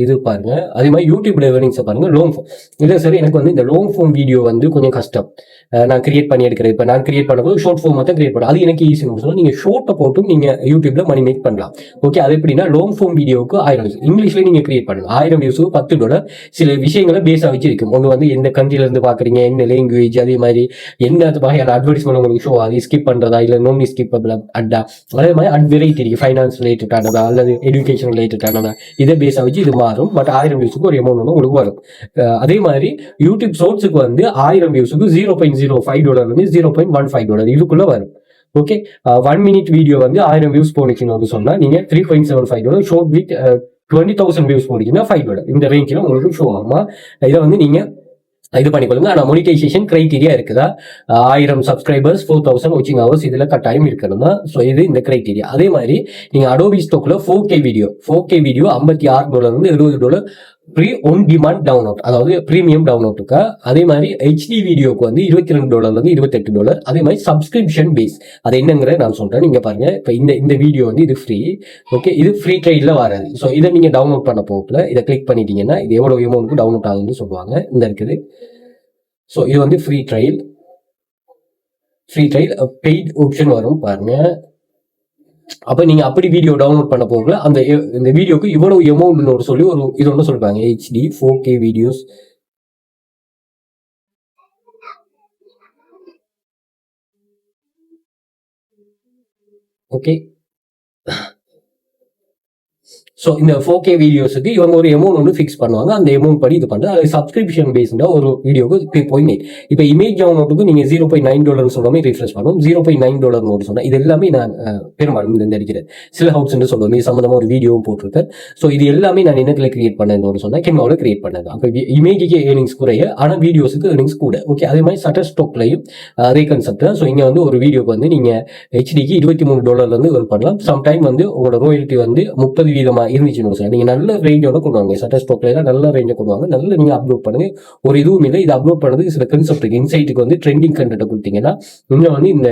இது பாருங்க. அதே மாதிரி யூடியூப்ல ஏர்னிங்ஸ் பாருங்க. லாங் ஃபார்ம் இல்ல சரி, எனக்கு வந்து இந்த லாங் ஃபார்ம் வீடியோ வந்து கொஞ்சம் கஷ்டம். நான் கிரியேட் பண்ணி எடுக்கிறேன். இப்போ நான் கிரியேட் பண்ணும்போது ஷார்ட் ஃபார்ம் தான் கிரியேட் பண்ணும். அது எனக்கு ஈஸின்னு சொன்னா நீங்க ஷார்ட்டை போட்டும் நீங்க யூடியூப்ல மணி மேக் பண்ணலாம். ஓகே, அது எப்படின்னா லாங் ஃபார்ம் வீடியோக்கு 1000 views இங்கிலீஷ்ல நீங்க கிரியேட் பண்ணலாம். 1000 வியூஸுக்கு $10. சில விஷயங்களை பேஸா வச்சிருக்கும். ஒன்று வந்து எந்த கண்ட்ரில இருந்து பாக்குறீங்க, என்ன லாங்குவேஜ், அதே மாதிரி என்ன வகையான அட்வர்டைஸ்மெண்ட் உங்களுக்கு ஷோ ஆகுது, ஸ்கிப் பண்றதா இல்ல நான் ஸ்கிப் அட்டா, அதே மாதிரி வெரைட்டி இருக்கு. ஃபைனான்ஸ் ரிலேட்டடானதா அல்லது எஜுகேஷன் ரிலேட்டடானதா, இதை பேஸா வச்சு இது மாறும். பட் 1000 வியூஸுக்கு ஒரு அமௌண்ட் வந்து உங்களுக்கு வரும். அதே மாதிரி யூடியூப் ஷார்ட்ஸுக்கு வந்து 1000 வியூஸுக்கு $0.05 வந்து $0.15 இதுக்குள்ள வரும். ஓகே, 1 minute வீடியோ வந்து 1000 வியூஸ் போனிச்சுன்னு சொன்னா நீங்க $3.75 ஷார்ட் வித் 20,000 வியூஸ் போனீங்கன்னா $5 இந்த ரேஞ்சில் உங்களுக்கு ஷோ ஆகுமா. இதை வந்து நீங்க இது பண்ணிக்கொள்ளுங்க. ஆனா மொனிடைசேஷன் கிரைட்டீரியா இருக்குதா, 1000 சப்ஸ்கிரைபர்ஸ் 4000 வாட்சிங் ஹவர்ஸ் இதுல கட்டாயம் இருக்கணுமா. ஸோ இது இந்த கிரைட்டீரியா. அதே மாதிரி நீங்க அடோபி ஸ்டோக்ல 4K வீடியோ $56 இருந்து $70 ஃப்ரீ ஒன் டிமாண்ட் டவுன்லோட், அதாவது பிரீமியம் டவுன்லோட் இருக்கா. அதே மாதிரி ஹெச்டி வீடியோக்கு வந்து $22 இருந்து $28. அதே மாதிரி சப்ஸ்கிரிப்ஷன் பேஸ் அது என்னங்கிற நான் சொல்றேன். நீங்க பாருங்க, இப்போ இந்த வீடியோ வந்து இது ஃப்ரீ. ஓகே, இது ஃப்ரீ ட்ரைல வராது. ஸோ இதை நீங்க டவுன்லோட் பண்ண போகல இதை கிளிக் பண்ணிட்டீங்கன்னா இது எவ்வளவு அமௌண்ட்க்கு டவுன்லோட் ஆகுதுன்னு சொல்லுவாங்க. இந்த இருக்குது. ஸோ இது வந்து ஃப்ரீ ட்ரையல் பெய்ட் ஆப்ஷன் வரும் பாருங்க. அப்ப நீங்க அப்படி வீடியோ டவுன்லோட் பண்ண போகல இந்த வீடியோக்கு இவ்வளவு அமௌண்ட் சொல்லி ஒரு இது ஒன்று சொல்றாங்க. HD 4K videos. Okay, so இந்த 4K வீடியோஸுக்கு இவங்க ஒரு அமௌண்ட் வந்து ஃபிக்ஸ் பண்ணுவாங்க. அந்த அமௌண்ட் படி இது பண்ணுறது. அது சப்ஸ்கிரிப்ஷன் பேஸ்டா ஒரு வீடியோக்கு 3.8. இப்போ இமேஜ் டவுன்லோட்டுக்கு நீங்கள் $0.9 சொல்ற மாதிரி ரீஃப்ரெஷ் பண்ணுவோம். $0.9 சொன்னா இது எல்லாமே நான் பெரும்பாலும் இந்த அடிக்கிறேன் சில ஹவுஸ் சொல்லுவோம். இது சம்மந்தமாக ஒரு வீடியோவும் போட்டிருக்கேன். ஸோ இது எல்லாமே நான் என்னத்தில் கிரியேட் பண்ணேன்னு சொன்னால் கென்வாவில் கிரியேட் பண்ணது. அப்போ இமேஜுக்கு ஏர்னிங்ஸ் குறைய, ஆனால் வீடியோஸுக்கு ஏர்னிங்ஸ் கூட. ஓகே, அதே மாதிரி சட்டர் ஸ்டாக்லையும் அதே கன்செப்ட் தான். ஸோ இங்கே வந்து ஒரு வீடியோக்கு வந்து நீங்கள் ஹெச்டிக்கு $23 ஏர்ன் பண்ணலாம். சம்டைம் வந்து உங்களோட ரோயல்ட்டி வந்து 30% இருந்துச்சுன்னு சொல்ல நீங்க நல்ல ரேஞ்சோட கொண்டு வாங்க. சட்டர் ஸ்டாக்ல நல்ல ரேஞ்சை கொண்டு வாங்க. நல்ல நீங்க அப்லோட் பண்ணுங்க. ஒரு இதுவும் இல்லை, இது அப்லோட் பண்ணது சில கன்செப்ட் இருக்கு. இன்சைட்டுக்கு வந்து ட்ரெண்டிங் கண்டென்ட் கொடுத்தீங்கன்னா நீங்க வந்து இந்த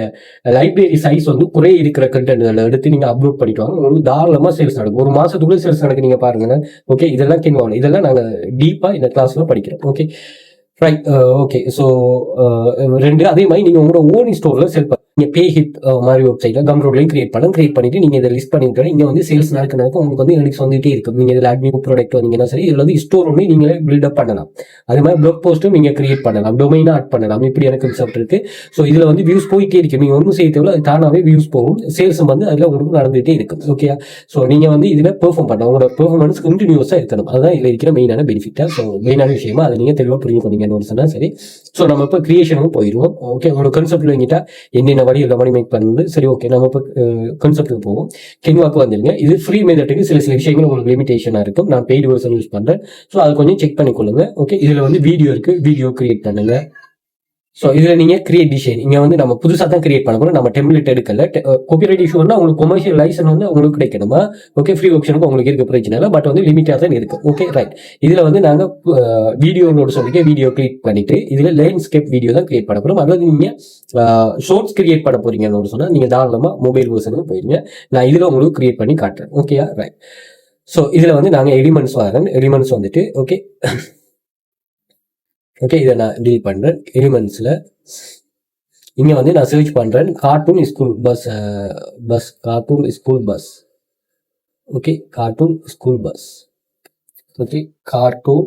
லைப்ரரி சைஸ் வந்து குறை இருக்கிற கண்டென்ட் எடுத்து நீங்க அப்லோட் பண்ணிட்டு வாங்க. உங்களுக்கு தாராளமா சேல்ஸ் நடக்கும். ஒரு மாசத்துக்குள்ள சேல்ஸ் நடக்கு. நீங்க பாருங்க. ஓகே, இதெல்லாம் கென்வாவில் இதெல்லாம் நாங்க டீப்பா இந்த கிளாஸ்ல படிக்கிறோம். Okay right. ஓகே, ஸோ ரெண்டு அதே மாதிரி நீங்க உங்களோட ஓன் ஸ்டோர்ல செல் நீங்க பே ஹிட் மாதிரி வெப்சைட்ல கம்ரோட்லையும் கிரியேட் பண்ணிட்டு நீங்க இதை லிஸ்ட் பண்ணிட்டு இங்க வந்து சேல்ஸ் நடக்க உங்களுக்கு வந்து எனக்கு வந்துட்டே இருக்கும். நீங்க இதில் அட்மின் ப்ராடக்ட் வந்தீங்கன்னா சரி, இதுல வந்து ஸ்டோர் ஒன்று நீங்களே பில்டப் பண்ணலாம். அதே மாதிரி பிளாக் போஸ்ட்டும் நீங்க கிரியேட் பண்ணலாம், டொமைனா ஆட் பண்ணலாம். இப்படி எனக்கு கன்செப்ட் இருக்கு. ஸோ இதுல வந்து வியூஸ் போயிட்டே இருக்கு. நீங்க ஒன்றும் செய்ய தேவை, அது தானாவே வியூஸ் போகும். சேல்ஸ் வந்து அதுல உங்களுக்கு நடந்துகிட்டே இருக்கும். ஓகே, ஸோ நீங்க வந்து இதுல பெர்ஃபார்ம் பண்ணலாம். உங்களோட பெர்ஃபார்மன்ஸ் கண்டினியூஸா இருக்கணும். அதுதான் இதுல இருக்கிற மெயினான பெனிஃபிட்டா. ஸோ மெயினான விஷயமா அதை நீங்க தெளிவாக புரிஞ்சு பண்ணீங்கன்னு சொன்னா சரி. ஸோ நம்ம இப்போ கிரியேஷனும் போயிடுவோம். ஓகே, உங்களோட கன்செப்ட் வாங்கிட்டா என்னென்ன வழியில் மணி மேக் பண்ணுறது சரி. ஓகே, நம்ம இப்போ கன்செப்ட்டுக்கு போவோம். கென்வாக்கு வந்துருங்க. இது ஃப்ரீ மெத்தட்டுக்கு சில விஷயங்கள் உங்களுக்கு லிமிடேஷனாக இருக்கும். நான் பெய்டு வெர்ஷன் யூஸ் பண்ணுறேன். ஸோ அதை கொஞ்சம் செக் பண்ணிக்கொள்ளுங்க. ஓகே, இதில் வந்து வீடியோ இருக்கு, வீடியோ கிரியேட் பண்ணுங்க. ஸோ இதில் நீங்கள் கிரியேட் டிசைன் இங்கே வந்து நம்ம புதுசாக தான் கிரியேட் பண்ண போகிறோம். நம்ம டெம்ப்ளேட் எடுக்கல. காப்பிரைட் இஷ்யூனா உங்களுக்கு கொமர்ஷியல் லைசன்ஸ் வந்து உங்களுக்கு கிடைக்கணுமா. ஓகே, ஃப்ரீ ஆப்ஷனுக்கு உங்களுக்கு இருக்க பிரச்சனை இல்லை. பட் வந்து லிமிட்டாக தான் இருக்கு. Okay right. இதில் வந்து நாங்கள் வீடியோனோட சொல்லிட்டு வீடியோ கிரியேட் பண்ணிட்டு இதில் லேண்ட்ஸ்கேப் வீடியோ தான் கிரியேட் பண்ண போகிறோம். அதாவது நீங்கள் ஷார்ட்ஸ் கிரியேட் பண்ண போறீங்கன்னு சொன்னால் நீங்கள் தாராளமாக மொபைல் வெர்ஷனுக்கு போயிருங்க. நான் இதில் உங்களுக்கு கிரியேட் பண்ணி காட்டுறேன். ஓகேயா ரைட். ஸோ இதில் வந்து நாங்கள் எலிமெண்ட்ஸ் வரேன். எலிமெண்ட்ஸ் வந்துட்டு ஓகே ஓகே, இதை நான் டீல் பண்றேன். எலிமெண்ட்ஸ்ல இங்க வந்து நான் சர்ச் பண்றேன் cartoon school bus. Okay, cartoon school bus. Okay, cartoon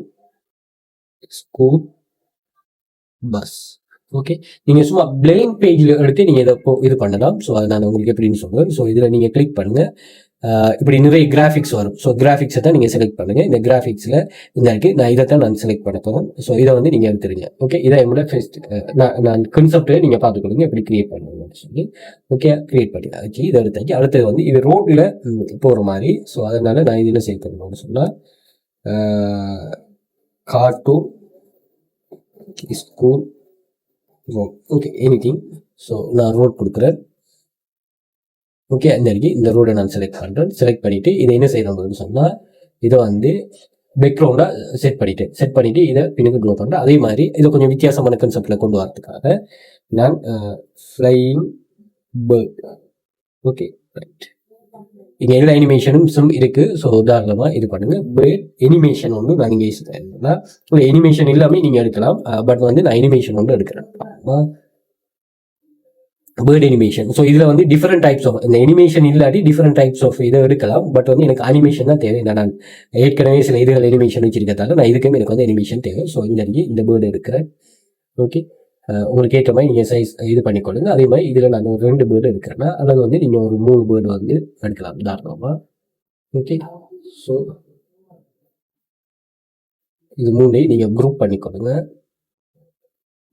school bus. Okay, நீங்க சும்மா பிளேன் பேஜ்ல எடுத்து நீங்க இதை இது பண்ணலாம். ஸோ அதை நான் உங்களுக்கு எப்படின்னு சொல்றேன். ஸோ இதுல நீங்க கிளிக் பண்ணுங்க. இப்படி நிறைய கிராஃபிக்ஸ் வரும். ஸோ கிராஃபிக்ஸை தான் நீங்கள் செலக்ட் பண்ணுங்க. இந்த கிராஃபிக்ஸில் இந்த இருக்கு. நான் இதை தான் நான் செலக்ட் பண்ண போகிறேன். ஸோ இதை வந்து நீங்கள் எடுத்துருங்க. ஓகே, இதை என்னோட ஃபர்ஸ்ட் நான் கன்செப்டை நீங்கள் பார்த்துக்கொள்ளுங்க எப்படி கிரியேட் பண்ணுங்கன்னு சொல்லி. ஓகே, கிரியேட் பண்ணி ஆச்சு. இதை எடுத்தாச்சு. அடுத்தது வந்து இது ரோட்டில் போகிற மாதிரி. ஸோ அதனால நான் இதில் சேவ் பண்ணணும்னு சொன்னால் cartoon school road. Okay, anything. So நான் ரோட் கொடுக்குறேன். ஓகே, இந்த ரோடை நான் செலக்ட் பண்ணுறேன். செலக்ட் பண்ணிவிட்டு இதை என்ன செய்யணும்னு சொன்னால் இதை வந்து பேக்ரவுண்டாக செட் பண்ணிவிட்டு இதை பின்னுக்கு க்ளோ பண்ணுறேன். அதே மாதிரி இதை கொஞ்சம் வித்தியாசமான கன்செப்டில் கொண்டு வரதுக்காக நான் ஃப்ளையிங் பேர்ட். Okay right. இங்கே எல்லா அனிமேஷனும் இருக்குது. ஸோ உதாரணமாக இது பண்ணுங்கள். பேர்ட் அனிமேஷன் ஒன்று நான் இங்கே ஒரு அனிமேஷன் எல்லாமே நீங்கள் எடுக்கலாம். பட் வந்து நான் அனிமேஷன் ஒன்று எடுக்கிறேன். Bird animation. ஸோ இதில் வந்து டிஃப்ரெண்ட் டைப்ஸ் ஆஃப் இந்த அனிமேஷன் இல்லாட்டி டிஃப்ரெண்ட் டைப்ஸ் ஆஃப் இதை எடுக்கலாம். பட் வந்து எனக்கு அனிமேஷன் தான் தேவை. நான் ஏற்கனவே சில இதுகள் அனிமேஷன் வச்சிருக்கிறதால நான் இதுக்குமே எனக்கு வந்து அனிமேஷன் தேவை. ஸோ இந்த பேர்டு எடுக்கிறேன். ஓகே, உங்களுக்கு ஏற்ற மாதிரி நீங்கள் சைஸ் இது பண்ணிக்கொள்ளுங்க. அதே மாதிரி இதில் நான் ஒரு 2 பேர்டு எடுக்கிறேன்னா அல்லது வந்து நீங்கள் ஒரு 3 பேர்டு வந்து எடுக்கலாம் தாராளமாக. ஓகே, ஸோ இது 3ஐயும் நீங்கள் குரூப் பண்ணிக்கொள்ளுங்க.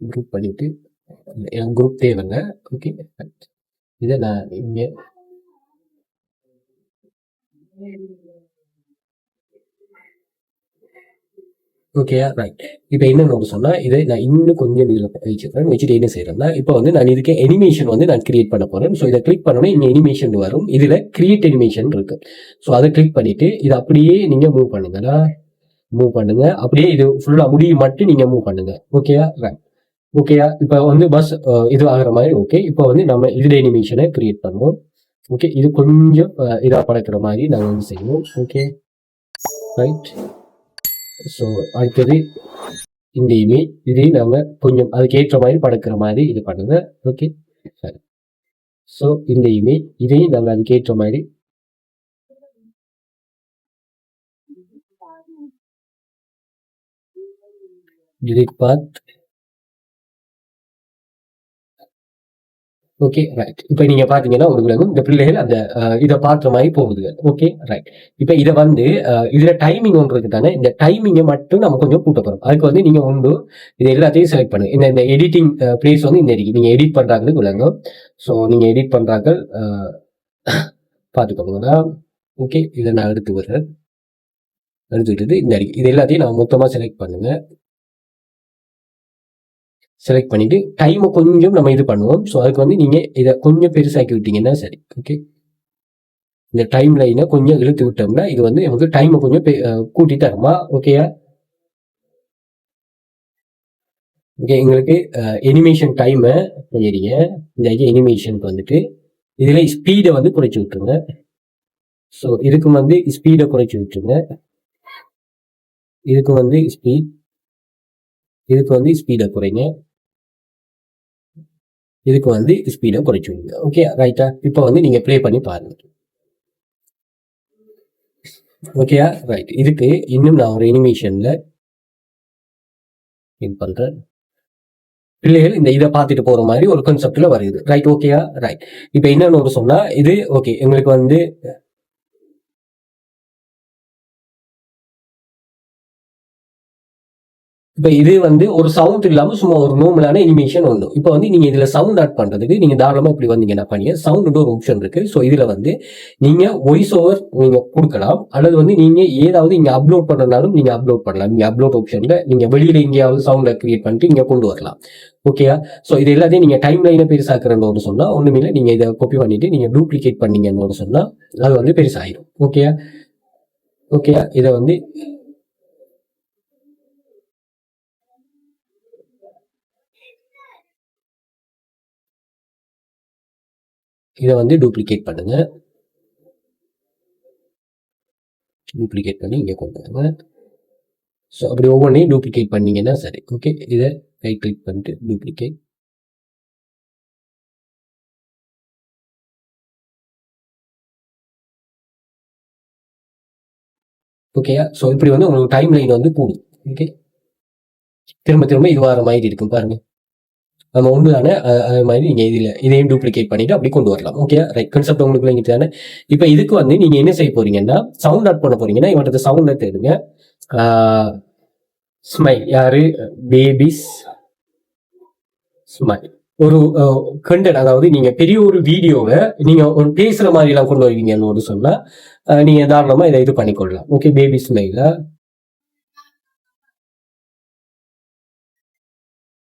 குரூப் பண்ணிவிட்டு எனக்கு குரூப் தேவைங்க. ஓகே, இதை நான் இங்கே ஓகேயா, ரைட். இப்போ என்னன்னு சொன்னா இதை நான் இன்னும் கொஞ்சம் இதில் வச்சுக்கிறேன். வச்சுட்டு என்ன செய்யறேன்னா, இப்போ வந்து நான் இதுக்கு அனிமேஷன் வந்து நான் கிரியேட் பண்ண போறேன். ஸோ இதை கிளிக் பண்ணோன்னே இங்கே அனிமேஷன் வரும். இதுல கிரியேட் அனிமேஷன் இருக்கு. ஸோ அதை கிளிக் பண்ணிட்டு இதை அப்படியே நீங்க மூவ் பண்ணுங்களா, மூவ் பண்ணுங்க. அப்படியே இது ஃபுல்லா முடியும் மட்டும் நீங்க மூவ் பண்ணுங்க. ஓகேயா, ரைட். ஓகேயா, இப்போ வந்து பஸ் இது ஆகிற மாதிரி. ஓகே, இப்போ வந்து நம்ம இதுல அனிமேஷனை கிரியேட் பண்ணுவோம். ஓகே, இது கொஞ்சம் இதா படைக்கிற மாதிரி நாங்கள் வந்து செய்வோம். Okay, right. ஸோ அடுத்தது இந்த இமேஜ் இதையும் நம்ம கொஞ்சம் அதுக்கு ஏற்ற மாதிரி படுக்கிற மாதிரி இது பண்ணுங்க. ஓகே, சரி. ஸோ இந்த இமேஜ் இதையும் நம்ம அதுக்கு ஏற்ற மாதிரி delete path. Okay, right. இப்போ நீங்க பாத்தீங்கன்னா உங்களுக்கு இந்த பிள்ளைகள் அந்த இதை பார்க்குற மாதிரி போகுது. Okay, right. இப்போ இதை வந்து இதுல டைமிங் ஒன்று இருக்கு தானே, இந்த டைமிங்கை மட்டும் நம்ம கொஞ்சம் கூட்ட போறோம். அதுக்கு வந்து நீங்க ஒன்று இது எல்லாத்தையும் செலக்ட் பண்ணுங்க. இந்த எடிட்டிங் பிளேஸ் வந்து இந்த இருக்கு. நீங்க எடிட் பண்றாங்களுக்கு விளங்கும். ஸோ நீங்க எடிட் பண்றாங்க பார்த்துக்கோங்க. ஓகே, இதை நான் எடுத்து விடுறேன். எடுத்து விட்டுட்டு இந்த இருக்கு. இது எல்லாத்தையும் நான் மொத்தமா செலக்ட் பண்ணுங்க. செலக்ட் பண்ணிட்டு டைமை கொஞ்சம் நம்ம இது பண்ணுவோம். ஸோ அதுக்கு வந்து நீங்க இதை கொஞ்சம் பெருசாக்கி விட்டீங்கன்னா சரி. ஓகே, இந்த டைம் லைனை கொஞ்சம் இழுத்து விட்டோம்னா இது வந்து நமக்கு டைமை கொஞ்சம் கூட்டி தருமா. ஓகேயா, ஓகே. எங்களுக்கு அனிமேஷன் டைமை பண்ணிடுங்க. இந்த அனிமேஷனுக்கு வந்துட்டு இதுல ஸ்பீடை வந்து குறைச்சி விட்டுருங்க. ஸோ இதுக்கு வந்து ஸ்பீடை குறைச்சி விட்டுருங்க. இதுக்கு வந்து இதுக்கு வந்து ஸ்பீடை குறைங்க. இதுக்கு வந்து ஸ்பீடை குறைச்சி விடுங்க. ஓகே, ரைட்டா. இப்போ வந்து நீங்க ப்ளே பண்ணி பாருங்க. ஓகேயா, ரைட். இதுக்கு இன்னும் நான் ஒரு அனிமேஷன்ல இது பண்றேன். பிள்ளைகள் இந்த இதை பார்த்துட்டு போற மாதிரி ஒரு கான்செப்ட்ல வருது. ரைட், ஓகேயா, ரைட். இப்போ என்னன்னு ஒரு சொன்னா இது ஓகே எங்களுக்கு வந்து இப்போ இது வந்து ஒரு சவுண்ட் இல்லாம சும்மா ஒரு நார்மலான அனிமேஷன் ஒன்று. இப்போ வந்து நீங்க இதுல சவுண்ட் ஆட் பண்றதுக்கு நீங்க தாராளமா இப்படி வந்தீங்கன்னா பண்ணீங்க. சவுண்ட் ஒரு ஆப்ஷன் இருக்கு. ஸோ இதுல வந்து நீங்க வாய்ஸ் ஓவர் நீங்க கொடுக்கலாம், அல்லது வந்து நீங்க ஏதாவது இங்க அப்லோட் பண்றதுனாலும் நீங்க அப்லோட் பண்ணலாம். நீங்க அப்லோட் ஆப்ஷன்ல நீங்க வெளியில எங்கேயாவது சவுண்டை கிரியேட் பண்ணிட்டு இங்க கொண்டு வரலாம். ஓகேயா, ஸோ இது எல்லாத்தையும் நீங்க டைம் லைனை பெருசாக்குறன்னு சொன்னா ஒண்ணுமில்லை, நீங்க இதை காப்பி பண்ணிட்டு நீங்க டூப்ளிகேட் பண்ணீங்கன்னு சொன்னா அது வந்து பெருசாயிரும். ஓகேயா, ஓகேயா. இதை வந்து டூப்ளிகேட் பண்ணுங்க. டூப்ளிகேட் பண்ணி இங்கே கொண்டு வாங்க. ஸோ அப்படி ஒவ்வொன்றையும் டூப்ளிகேட் பண்ணீங்கன்னா சரி. ஓகே, இதை ரைட் கிளிக் பண்ணிட்டு டூப்ளிகேட். ஓகேயா, ஸோ இப்படி வந்து உங்களுக்கு டைம் லைன் வந்து கூடும். ஓகே, திரும்ப திரும்ப இது வர மாதிரி இருக்கும் பாருங்க. நம்ம ஒன்று தானே அது மாதிரி நீங்கள் இதையும் டூப்ளிகேட் பண்ணிட்டு அப்படி கொண்டு வரலாம். Okay, right. கான்செப்ட் உங்களுக்கு இங்கே தானே. இப்போ இதுக்கு வந்து நீங்கள் என்ன செய்ய போறீங்கன்னா சவுண்ட் ஆட் பண்ண போறீங்கன்னா இவன்கிட்ட சவுண்டை தேடுங்க. ஸ்மைல் யாரு, பேபிஸ் ஸ்மைல். ஒரு கண்டென்ட், அதாவது நீங்க பெரிய ஒரு வீடியோவை நீங்க ஒரு பேசுற மாதிரி எல்லாம் கொண்டு வருவீங்கன்னு சொன்னா நீங்க தாராளமா இதை இது பண்ணிக்கொள்ளலாம். ஓகே, பேபி ஸ்மைல.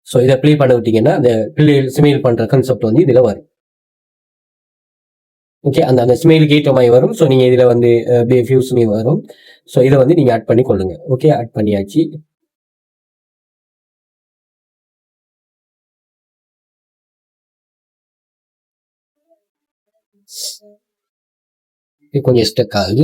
ஸோ இதை ப்ளே பண்ண விட்டீங்கன்னா அந்த பிள்ளைகள் ஸ்மைல் பண்ற கான்செப்ட் வந்து இதுல வரும். ஓகே, அந்த ஸ்மைலுக்கு ஏற்ற மாதிரி வரும். ஸோ நீங்க இதுல வந்து ஃபியூஸ்மே வரும். ஸோ இதை வந்து நீங்க ஆட் பண்ணி கொள்ளுங்க. ஓகே, ஆட் பண்ணியாச்சு. கொஞ்சம் ஸ்டக் ஆகுது.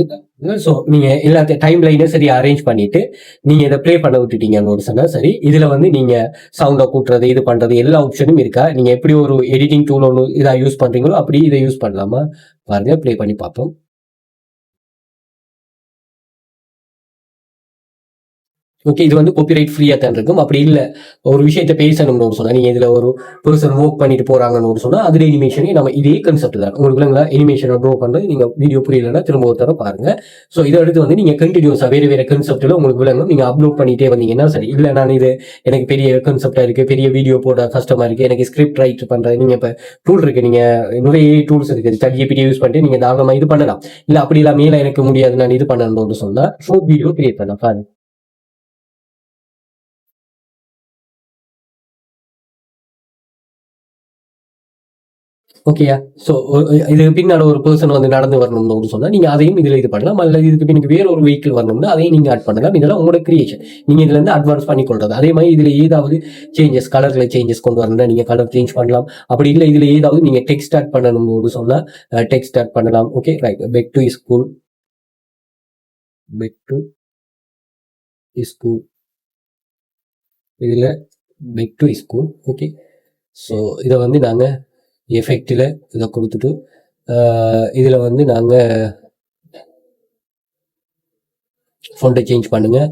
ஸோ நீங்க எல்லாத்தையும் டைம் லைனை சரி அரேஞ்ச் பண்ணிட்டு நீங்க இதை ப்ளே பண்ண விட்டுட்டீங்கன்னு சொன்னா சரி. இதுல வந்து நீங்க சவுண்டை கூட்டுறது இது பண்றது எல்லா ஆப்ஷனும் இருக்கா. நீங்க எப்படி ஒரு எடிட்டிங் டூல் ஒன்று இதை யூஸ் பண்றீங்களோ அப்படி இதை யூஸ் பண்ணலாமா பாருங்க. ப்ளே பண்ணி பார்ப்போம். ஓகே, இது வந்து காப்பிரைட் ஃப்ரீயா தான் இருக்கும். அப்படி இல்லை ஒரு விஷயத்த பேசணும்னு சொன்னா நீங்க இதுல ஒரு பர்சன் ஒர்க் பண்ணிட்டு போறாங்கன்னு சொன்னா அதுல அனிமேஷனே நம்ம இதே கான்செப்ட் தான். உங்களுக்கு அனிமேஷனை ட்ரோ பண்றது நீங்க வீடியோ புரியலன்னா திரும்ப ஒரு தடவை பாருங்க. ஸோ இதை அடுத்து வந்து நீங்க கண்டினியூஸா வேற வேற கான்செப்ட்ல உங்களுக்கு விளங்கும். நீங்க அப்லோட் பண்ணிட்டே வந்தீங்கன்னா சரி. இல்லை நான் இது எனக்கு பெரிய கான்செப்டா இருக்கு, பெரிய வீடியோ போட கஷ்டமா இருக்கு, எனக்கு ஸ்கிரிப்ட் ரைட் பண்றது, நீங்க இப்ப டூல் இருக்கு, நீங்க நிறைய டூல்ஸ் இருக்கு, ChatGPT யூஸ் பண்ணிட்டு நீங்க தாராளமா இது பண்ணலாம். இல்ல அப்படி இல்லாம எனக்கு முடியாது நான் இது பண்ணணும்னு சொன்னா ஷார்ட் வீடியோ கிரியேட் பண்ணலாம் பாருங்க. ஓகேயா. ஸோ இது பின்னால ஒரு பர்சன் வந்து நடந்து வரணும்னு சொன்னா நீங்க அதையும் இதுல இது பண்ணலாம். அல்லது இதுக்கு பின்னுக்கு வேற ஒரு வெஹிக்கிள் வரணும்னா அதையும் நீங்க ஆட் பண்ணலாம். இதெல்லாம் உங்களோட கிரியேஷன். நீங்க இதுல இருந்து அட்வான்ஸ் பண்ணி கொள்றது. அதே மாதிரி இதுல ஏதாவது சேஞ்சஸ், கலர்ல சேஞ்சஸ் கொண்டு வரணும்னா நீங்க கலர் சேஞ்ச் பண்ணலாம். அப்படி இல்லை இதுல ஏதாவது நீங்க டெக்ஸ்ட் ஆட் பண்ணணும்னு சொன்னா டெக்ஸ்ட் ஆட் பண்ணலாம். Okay right. Back to school, back to school, இதுல back to school. Okay. So இதை வந்து நாங்கள் எஃபெக்டில் இதை கொடுத்துட்டு இதில் வந்து நாங்கள் ஃபோன்ட்டை சேஞ்ச் பண்ணுங்கள்.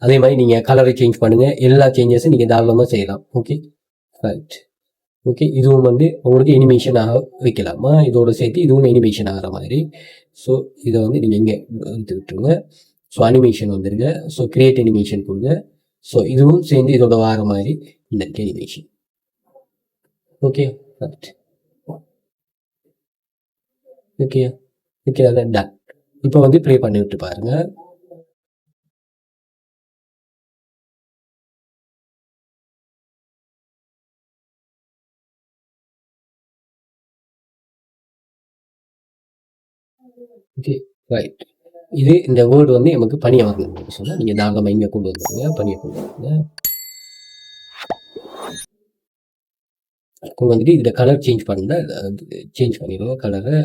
அதே மாதிரி நீங்கள் கலரை சேஞ்ச் பண்ணுங்கள். எல்லா சேஞ்சஸும் நீங்கள் தாராளமாக செய்யலாம். Okay right. ஓகே, இதுவும் வந்து உங்களுக்கு அனிமேஷன் ஆக வைக்கலாமா, இதோட சேர்த்து இதுவும் அனிமேஷன் ஆகிற மாதிரி. ஸோ இதை வந்து நீங்கள் இங்கே எடுத்து விட்டுருங்க. ஸோ அனிமேஷன் வந்துடுங்க. ஸோ கிரியேட் அனிமேஷன் கொடுங்க. ஸோ இதுவும் சேர்ந்து இதோட வார மாதிரி இந்த animation. Okay right. Okay okay, அதான் டன். இப்போ வந்து ப்ளே பண்ணி விட்டு பாருங்க. Okay right. இது இந்த வேர்டு வந்து நமக்கு பணியாக வரணும் சொன்னால் நீங்கள் தாராளமாக இங்கே கொண்டு வந்துடுங்க. பணியை கொண்டு வந்துடுங்க. கொண்டு வந்துட்டு இதில் கலர் சேஞ்ச் பண்ண சேஞ்ச் பண்ணிடுவோம். கலரை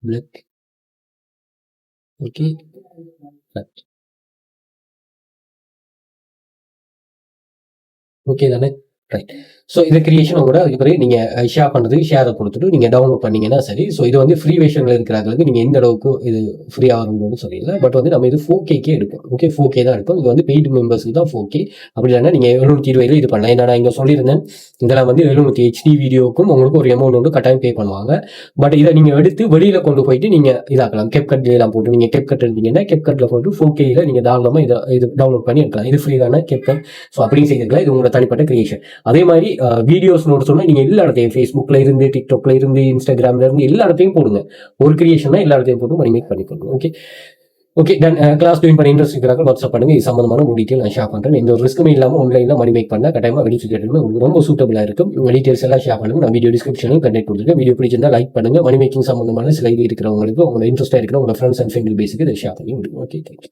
பிளாக். Okay right. ஓகே தானே ரைட். ஸோ இது கிரியேஷன் கூட அதுக்கு பிறகு நீங்கள் ஷேர் பண்ணுறதுக்கு ஷேரை கொடுத்துட்டு நீங்கள் டவுன்லோட் பண்ணீங்கன்னா சரி. ஸோ இது வந்து ஃப்ரீ வெர்ஷனில் இருக்கிறாங்களுக்கு நீங்கள் எந்த அளவுக்கு இது ஃப்ரீயாக வரும்னு சொல்லிடல. பட் வந்து நம்ம இது 4K எடுப்போம். ஓகே 4K தான் எடுப்போம். இது வந்து பெய்டு மெம்பர்ஸுக்கு தான் 4K. அப்படி இல்லைன்னா நீங்கள் 720 இது பண்ணலாம். ஏன்னா நான் இங்கே சொல்லியிருந்தேன் இதெல்லாம் வந்து 720 HD வீடியோக்கும் உங்களுக்கு ஒரு அமௌண்ட் வந்து கட்டாயம் பே பண்ணுவாங்க. பட் இதை நீங்கள் எடுத்து வெளியில் கொண்டு போயிட்டு நீங்கள் இதாக்கலாம். CapCut போட்டு நீங்கள் CapCut எடுத்தீங்கன்னா CapCutல போட்டு 4Kயில் நீங்கள் தாராளமாக இது டவுன்லோட் பண்ணி எடுக்கலாம். இது ஃப்ரீ தானே CapCut. ஸோ அப்படியும் செய்திருக்கலாம். இது உங்களோட தனிப்பட்ட கிரியேஷன். அதே மாதிரி வீடியோஸ் நோட் சொன்னா நீங்க எல்லா இடத்தையும் ஃபேஸ்புக்ல இருந்து, டிக்டாக்ல இருந்து, இன்ஸ்டாகிராம்ல இருந்து எல்லா இடத்தையும் போடுங்க. ஒரு கிரியேஷன் எல்லா இடத்தையும் போட்டு மணிமேக் பண்ணிக்கோங்க. Okay okay done. Class join பண்ண இன்ட்ரெஸ்ட் இருக்கிறாங்க வாட்ஸ்அப் பண்ணுங்க. இது சம்பந்தமான ஒரு டீட்டெயில் நான் ஷேர் பண்றேன். எந்த ஒரு ரிஸ்க்குமே இல்லாமல் ஆன்லைன்ல மணிமேக் பண்ண கட்டாயமா வெளிச்சுட்டு உங்களுக்கு ரொம்ப சூட்டபிளா இருக்கும். டீட்டெயில்ஸ் எல்லாம் ஷேர் பண்ணுங்க. நான் வீடியோ டிஸ்கிரிப்ஷனும் கண்டெக்ட் கொடுத்துருக்கேன். வீடியோ பிடிச்சிருந்தா லைக் பண்ணுங்க. மணிமேக்கிங் சம்பந்தமான சில இது இருக்கிறவங்களுக்கு உங்களோட இன்ட்ரெஸ்டா இருக்கிற உங்களோட ஃப்ரெண்ட்ஸ் அண்ட் ஃபேமிலி பேஸுக்கு இதை ஷேர் பண்ணி விடுங்க. Okay thank you.